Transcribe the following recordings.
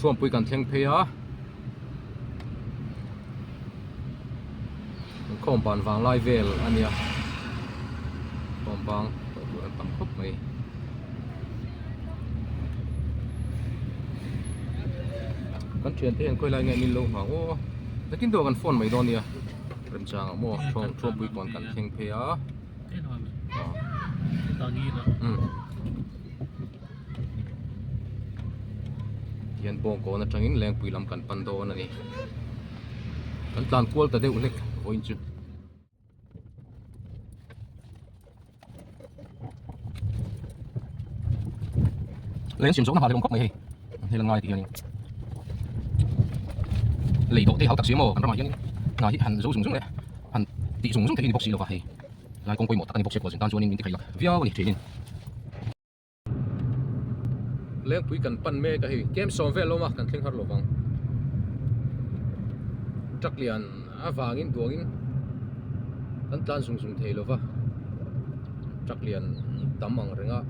chuông pui kan Lêngpui á không bàn vàng lai vel anh nhỉ không vàng tôi tầm khúc mày kan chuyện thế quay lại nghe mình lâu mà ô đã kinh đồ kan phone mày đó nè bên trang mua chuông pui còn kan Lêngpui á hiện bông có nó chẳng những Lêngpui làm kan pan đó nè kan plan kual ta deuh lek voin chu lên sim số nó hòa lên khóc mày hay là ngoài thì lấy độ thì hậu tắc xíu mồ kan rồi những ngài hành dấu dùng đấy hành tị dùng thì boxi đâu vậy lại con quay một tắc anh boxi của chúng ta cho nên mình thì phải là video này trên Lêngpui kan pan me cái game som ve lo ma kan thling har lo wang trắc liền vangin duangin kan tlan sung thei lo wa trắc liền tamang renga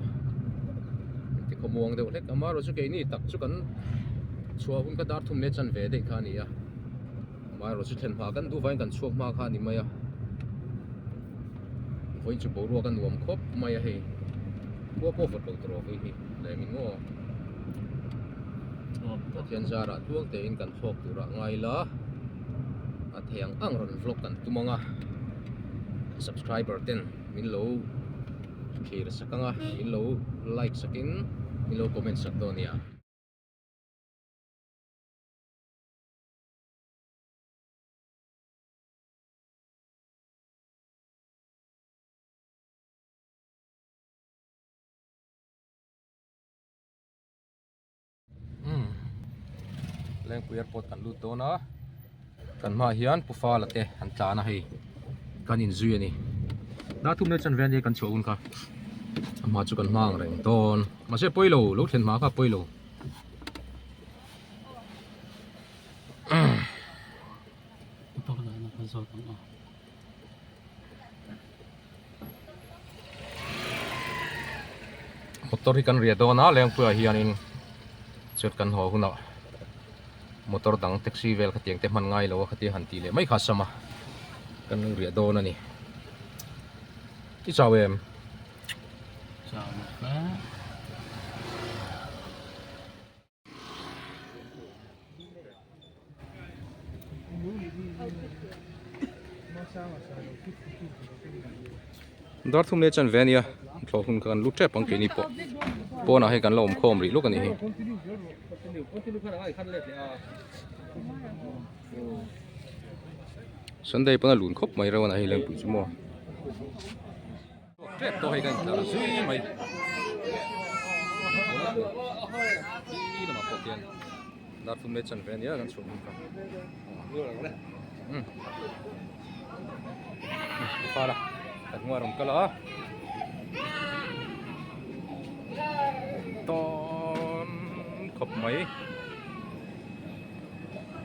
ti khomuang deuh lek ama ro chu ke ni tak chu kan chua hun ka dar thum ne chan ve de kha ni ya ma ro chu thlen ma kan du vain kan chuak ma kha ni mai ya voin chu bo ro kan nuam khop mai ya he po po phot lo tro ve hi le min ngo Pathian zara tuang te in kan thok tura ngai la atheng ang ron vlog kan tumanga subscriber ten min lo khir sakanga min lo like sakin min lo comment sak do nia Lêngpui airport kan lut do na kan ma hian pufa la te an tla na hei kan in zui ani da thum ne chan ven ye kan chho un ka ma chu kan mang reng ton ma se poilo lo thlen ma ka poilo motor hi kan ria do na Lêngpui hian in chet kan ho huna motor dang taxi vel khatiang te man ngai lo khati han ti le mai kha sama kan ria do na ni ti chào em chào một bé dar thum ne chan venia thlo hun kan lu trep ang ke ni po na he kan lom khom ri lu kan hi Sunday pana lun khop mai rawana hi Lêngpui chu mo trep to he kan tla zui mai ni na ma pokian dar thum ne chan venia kan chu ka para kan nguarom kala ton khop mai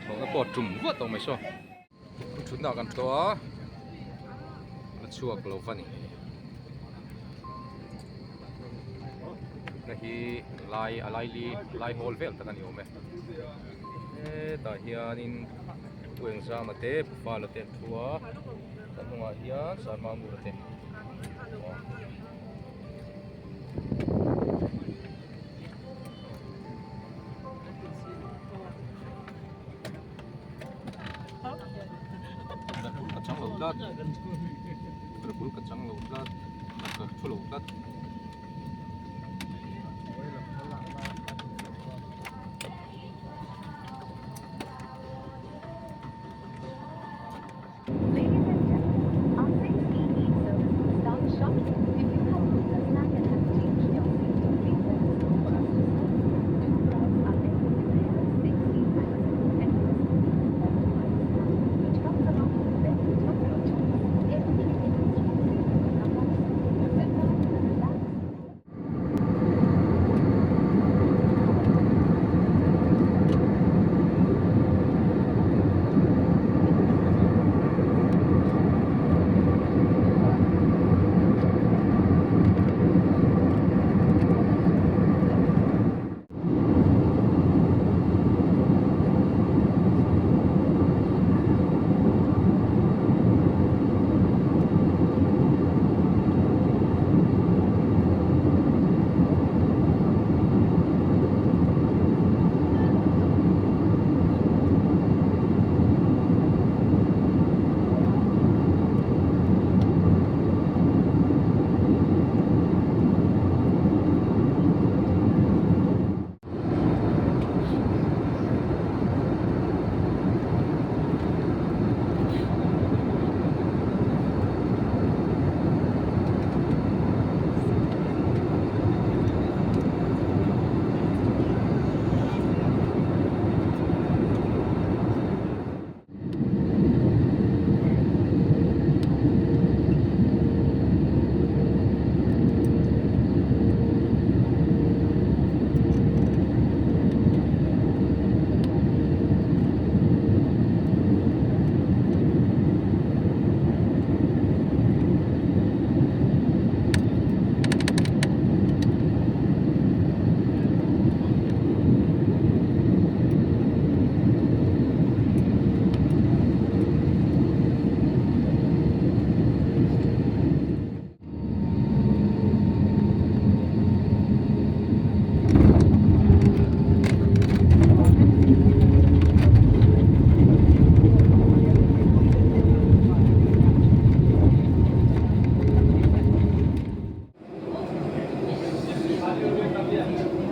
có bọt trùm vớt tao mày so chúng nào cần to nó chuộc lâu phân này lai hol vel ta kan yo me ta hianin tueng sa ma te pa la te thua ta hunga hian sa ma mu te kacang laudat, berbulu kacang laudat, ke laudat.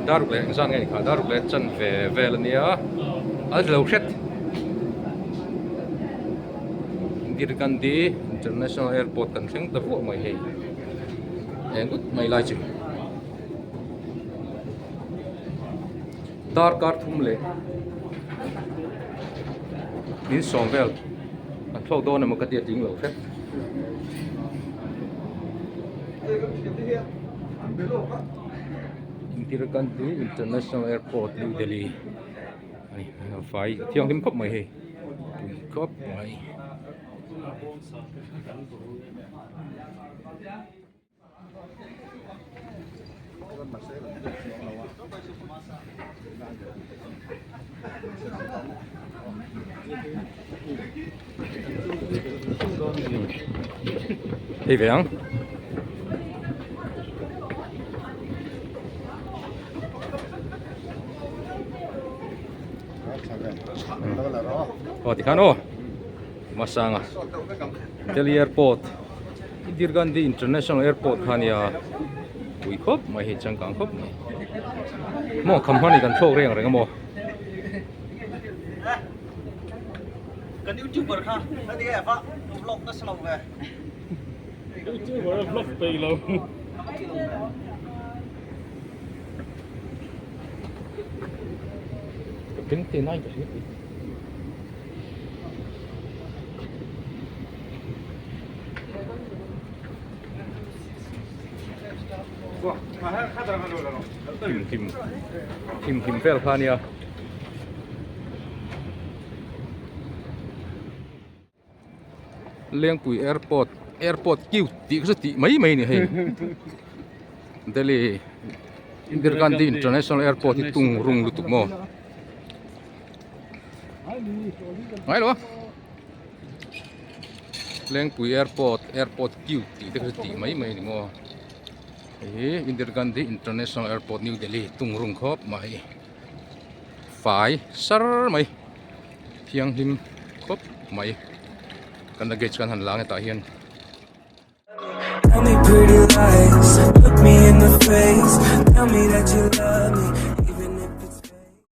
daruk le zan ngai kha daruk le chan ve ania al lo khet Zinkawng International Airport kan theng ta fu mai he engut mai lai chu dar kar thum le in somvel an thlo do na ma ka tia ting lo khet Zinkawng International Airport New Delhi ai fai thiang lim khop mai he khop mai Hey Vang Pathianni masanga Delhi Airport Zinkawng International Airport khania ui khop mai hi changkang khop mai mo khamhani kan thok reng reng mo Kan YouTuber kah? Tadi ya Pak, vlog na selaw ka. YouTuber vlog tay lo. Pin tin ai kasi Wah, mahal kadang kan dulu. Kim fel khania Lêngpui airport kiu ti ka ti mai ni he Delhi Zinkawng International Airport hi tung rung lutuk mo ngai lo Lêngpui airport kiu ti ka ti mai ni mo Zinkawng International Airport New Delhi tung rung khop mai fai sar mai thiang lim khop mai kan na gauge kan han lang ta hian Tell me pretty lies, look me in the face. Tell me that you love me.